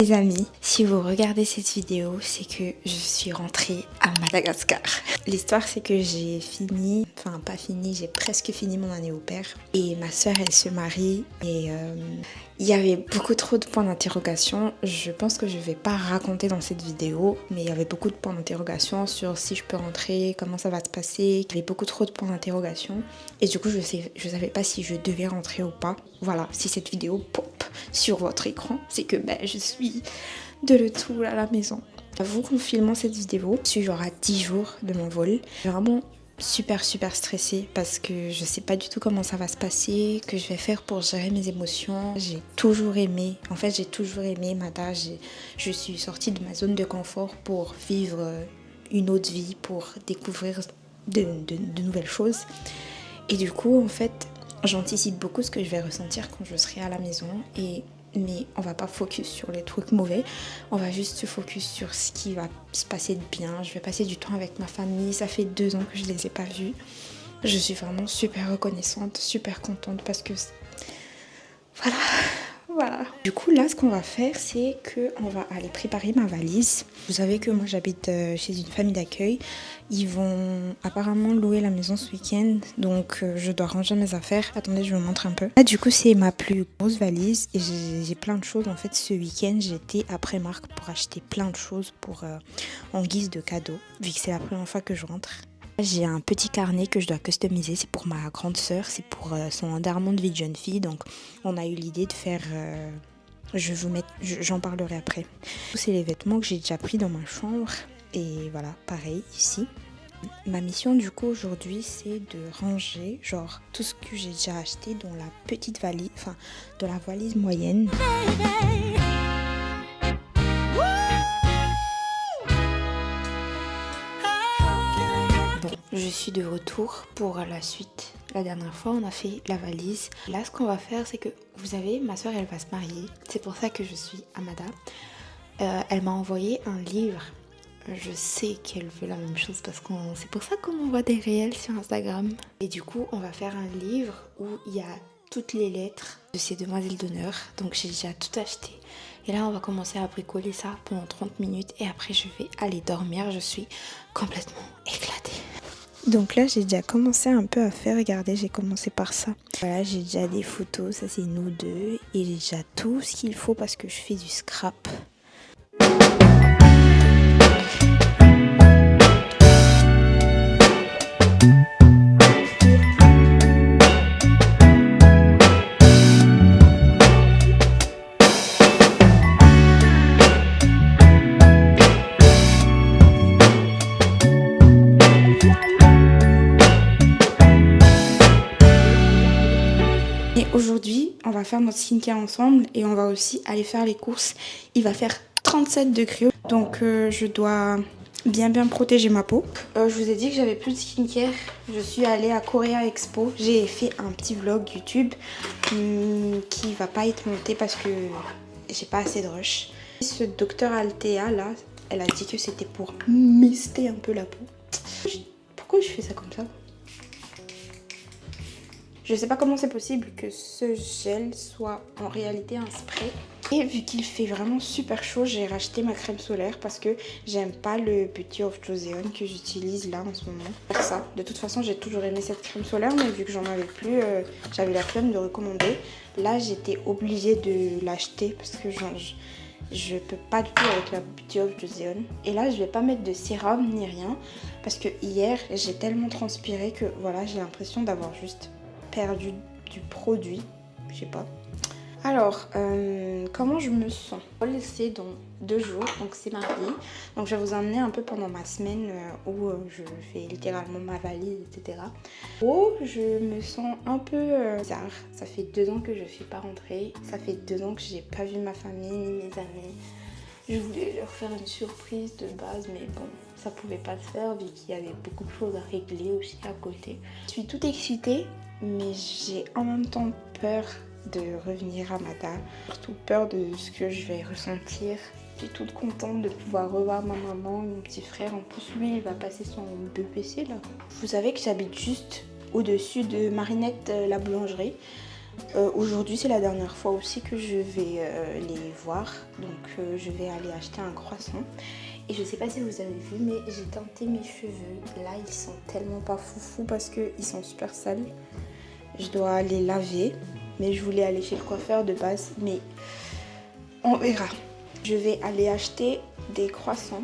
les amis, si vous regardez cette vidéo, c'est que je suis rentrée à Madagascar. L'histoire c'est que j'ai fini, enfin pas fini, j'ai presque fini mon année au pair. Et ma soeur elle se marie et il y avait beaucoup trop de points d'interrogation. Je pense que je vais pas raconter dans cette vidéo, mais il y avait beaucoup de points d'interrogation sur si je peux rentrer, comment ça va se passer. Il y avait beaucoup trop de points d'interrogation et du coup je savais pas si je devais rentrer ou pas. Voilà, si cette vidéo pop sur votre écran, c'est que je suis de retour à la maison. J'avoue qu'en filmant cette vidéo, je suis genre à 10 jours de mon vol. Je suis vraiment super stressée parce que je sais pas du tout comment ça va se passer, que je vais faire pour gérer mes émotions. J'ai toujours aimé Mada. Je suis sortie de ma zone de confort pour vivre une autre vie, pour découvrir de nouvelles choses. Et du coup, en fait, j'anticipe beaucoup ce que je vais ressentir quand je serai à la maison. Mais on va pas focus sur les trucs mauvais, on va juste se focus sur ce qui va se passer de bien. Je vais passer du temps avec ma famille, ça fait 2 ans que je les ai pas vus. Je suis vraiment super reconnaissante, super contente parce que voilà. Du coup là ce qu'on va faire c'est qu'on va aller préparer ma valise. Vous savez que moi j'habite chez une famille d'accueil. Ils vont apparemment louer la maison ce week-end, donc je dois ranger mes affaires. Attendez, je vous montre un peu. Là du coup c'est ma plus grosse valise et j'ai plein de choses. En fait ce week-end j'étais à Primark pour acheter plein de choses pour en guise de cadeau, vu que c'est la première fois que je rentre. J'ai un petit carnet que je dois customiser, c'est pour ma grande sœur, c'est pour son enterrement de vie de jeune fille. Donc on a eu l'idée de faire, j'en parlerai après. C'est les vêtements que j'ai déjà pris dans ma chambre et voilà, pareil ici. Ma mission du coup aujourd'hui c'est de ranger genre tout ce que j'ai déjà acheté dans la petite valise, enfin dans la valise moyenne. Je suis de retour pour la suite. La dernière fois, on a fait la valise. Là, ce qu'on va faire, c'est que, vous savez, ma soeur, elle va se marier. C'est pour ça que je suis à Mada. Elle m'a envoyé un livre. Je sais qu'elle veut la même chose parce que c'est pour ça qu'on voit des réels sur Instagram. Et du coup, on va faire un livre où il y a toutes les lettres de ces demoiselles d'honneur. Donc, j'ai déjà tout acheté. Et là, on va commencer à bricoler ça pendant 30 minutes. Et après, je vais aller dormir. Je suis complètement éclatée. Donc là j'ai déjà commencé un peu à faire, regardez j'ai commencé par ça. Voilà j'ai déjà des photos, ça c'est nous deux et j'ai déjà tout ce qu'il faut parce que je fais du scrap. Aujourd'hui, on va faire notre skincare ensemble et on va aussi aller faire les courses. Il va faire 37 degrés, donc je dois bien protéger ma peau. Je vous ai dit que j'avais plus de skincare. Je suis allée à Korea Expo. J'ai fait un petit vlog YouTube qui va pas être monté parce que j'ai pas assez de rush. Ce docteur Althea là, elle a dit que c'était pour mister un peu la peau. Pourquoi je fais ça comme ça ? Je sais pas comment c'est possible que ce gel soit en réalité un spray. Et vu qu'il fait vraiment super chaud, j'ai racheté ma crème solaire parce que j'aime pas le Beauty of Joseon que j'utilise là en ce moment. Pour ça, de toute façon, j'ai toujours aimé cette crème solaire, mais vu que j'en avais plus, j'avais la flemme de recommander. Là, j'étais obligée de l'acheter parce que je peux pas du tout avec la Beauty of Joseon. Et là, je vais pas mettre de sérum ni rien parce que hier, j'ai tellement transpiré que voilà, j'ai l'impression d'avoir juste perdu du produit, je sais pas. Alors, comment je me sens? C'est dans 2 jours, donc c'est mardi. Donc je vais vous emmener un peu pendant ma semaine où je fais littéralement ma valise, etc. Oh, je me sens un peu bizarre. Ça fait 2 ans que je suis pas rentrée. Ça fait 2 ans que j'ai pas vu ma famille ni mes amis. Je voulais leur faire une surprise de base, mais bon, ça pouvait pas se faire vu qu'il y avait beaucoup de choses à régler aussi à côté. Je suis toute excitée, mais j'ai en même temps peur de revenir à Mada, surtout peur de ce que je vais ressentir. Je suis toute contente de pouvoir revoir ma maman et mon petit frère. En plus, lui, il va passer son BPC là. Vous savez que j'habite juste au-dessus de Marinette, la boulangerie. Aujourd'hui c'est la dernière fois aussi que je vais les voir, donc je vais aller acheter un croissant. Et je sais pas si vous avez vu, mais j'ai teinté mes cheveux. Là ils sont tellement pas foufou parce qu'ils sont super sales. Je dois les laver, mais je voulais aller chez le coiffeur de base, mais on verra. Je vais aller acheter des croissants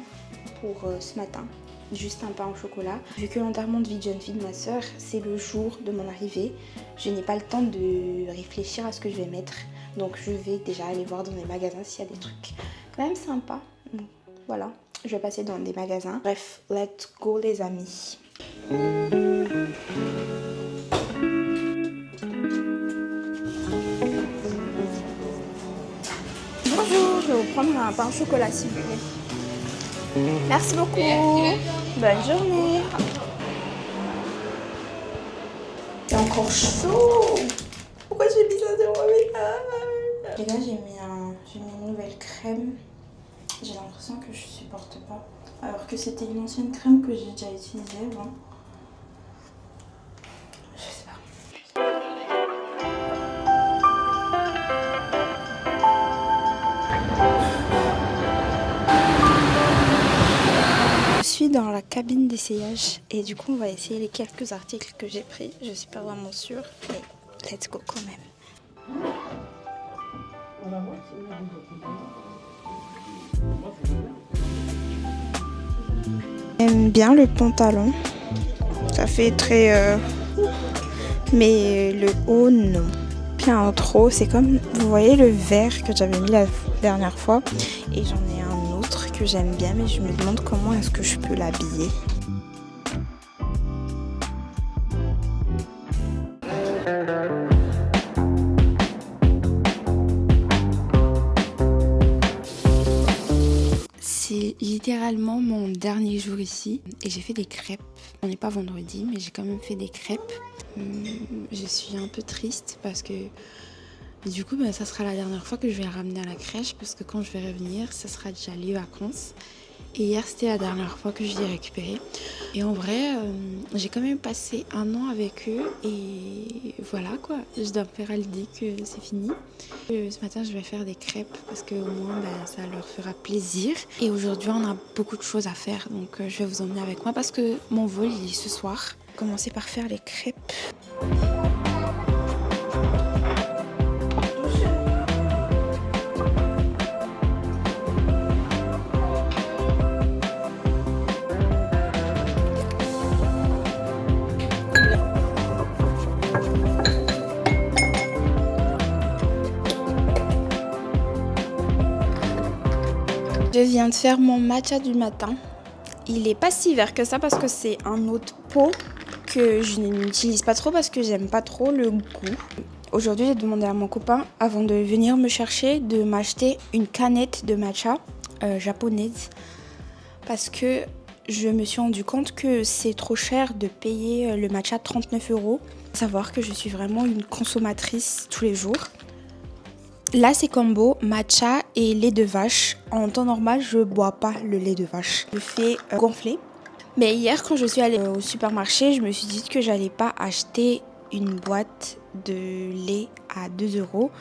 pour ce matin. Juste un pain au chocolat. Vu que l'enterrement de vie de jeune fille de ma soeur, c'est le jour de mon arrivée, je n'ai pas le temps de réfléchir à ce que je vais mettre. Donc je vais déjà aller voir dans les magasins s'il y a des trucs quand même sympas. Donc, voilà, je vais passer dans des magasins. Bref, let's go les amis. Bonjour, je vais vous prendre un pain au chocolat s'il vous plaît. Merci beaucoup. Bonne journée. C'est encore chaud. Pourquoi j'ai mis ça sur mon visage? Et là j'ai mis une nouvelle crème. J'ai l'impression que je supporte pas. Alors que c'était une ancienne crème que j'ai déjà utilisée avant. Je sais pas. Je suis dans la cabine d'essayage et du coup on va essayer les quelques articles que j'ai pris. Je suis pas vraiment sûre, mais let's go quand même. J'aime bien le pantalon. Ça fait très... Mais le haut, non. Puis un trop, c'est comme... Vous voyez le vert que j'avais mis la dernière fois. Et j'en ai un autre que j'aime bien, mais je me demande comment est-ce que je peux l'habiller. C'est littéralement mon dernier jour ici et j'ai fait des crêpes. On n'est pas vendredi, mais j'ai quand même fait des crêpes. Je suis un peu triste parce que du coup, ça sera la dernière fois que je vais la ramener à la crèche parce que quand je vais revenir, ça sera déjà les vacances. Et hier, c'était la dernière fois que je l'ai récupéré. Et en vrai, j'ai quand même passé un an avec eux et voilà quoi. Je dois me faire à l'idée que c'est fini. Ce matin, je vais faire des crêpes parce qu'au moins, ça leur fera plaisir. Et aujourd'hui, on a beaucoup de choses à faire. Donc, je vais vous emmener avec moi parce que mon vol, il est ce soir. Commencer par faire les crêpes. Je viens de faire mon matcha du matin. Il est pas si vert que ça parce que c'est un autre pot que je n'utilise pas trop parce que j'aime pas trop le goût. Aujourd'hui, j'ai demandé à mon copain, avant de venir me chercher, de m'acheter une canette de matcha japonaise parce que je me suis rendu compte que c'est trop cher de payer le matcha 39 €. Savoir que je suis vraiment une consommatrice tous les jours. Là, c'est combo matcha et lait de vache. En temps normal, je bois pas le lait de vache. Je fais gonfler. Mais hier, quand je suis allée au supermarché, je me suis dit que j'allais pas acheter une boîte de lait à 2 €.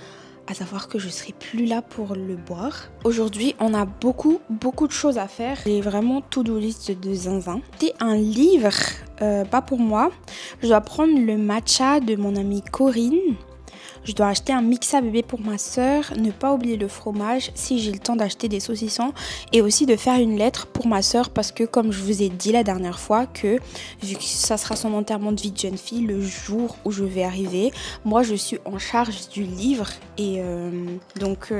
À savoir que je serai plus là pour le boire. Aujourd'hui, on a beaucoup de choses à faire. J'ai vraiment to-do list de zinzin. C'est un livre, pas pour moi. Je dois prendre le matcha de mon amie Corinne. Je dois acheter un mix à bébé pour ma soeur, ne pas oublier le fromage si j'ai le temps d'acheter des saucissons et aussi de faire une lettre pour ma soeur parce que comme je vous ai dit la dernière fois que vu que ça sera son enterrement de vie de jeune fille le jour où je vais arriver, moi je suis en charge du livre et donc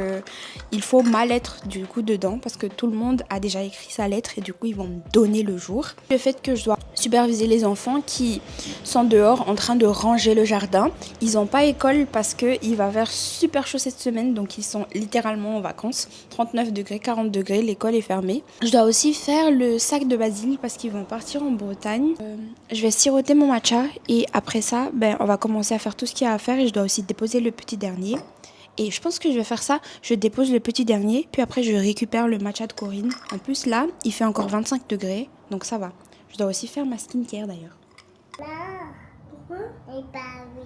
il faut ma lettre du coup dedans parce que tout le monde a déjà écrit sa lettre et du coup ils vont me donner le jour. Le fait que je dois superviser les enfants qui sont dehors en train de ranger le jardin, ils n'ont pas école parce qu'il va faire super chaud cette semaine, donc ils sont littéralement en vacances. 39 degrés, 40 degrés, l'école est fermée. Je dois aussi faire le sac de Basile parce qu'ils vont partir en Bretagne. Je vais siroter mon matcha et après ça, on va commencer à faire tout ce qu'il y a à faire et je dois aussi déposer le petit dernier. Et je pense que je vais faire ça, je dépose le petit dernier, puis après je récupère le matcha de Corinne. En plus là, il fait encore 25 degrés, donc ça va. Je dois aussi faire ma skincare d'ailleurs. Pourquoi? Et bah oui.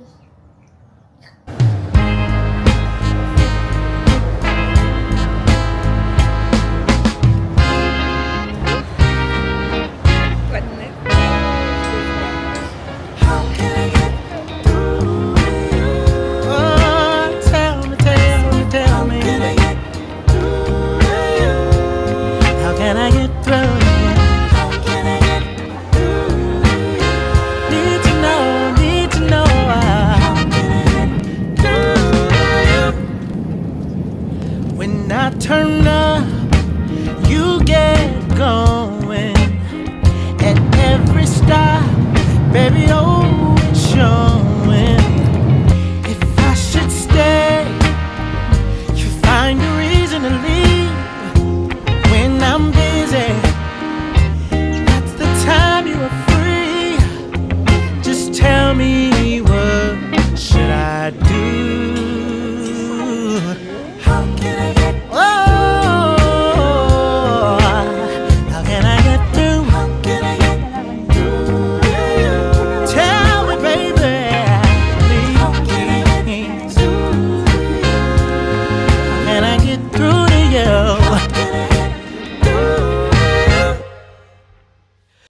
Baby, oh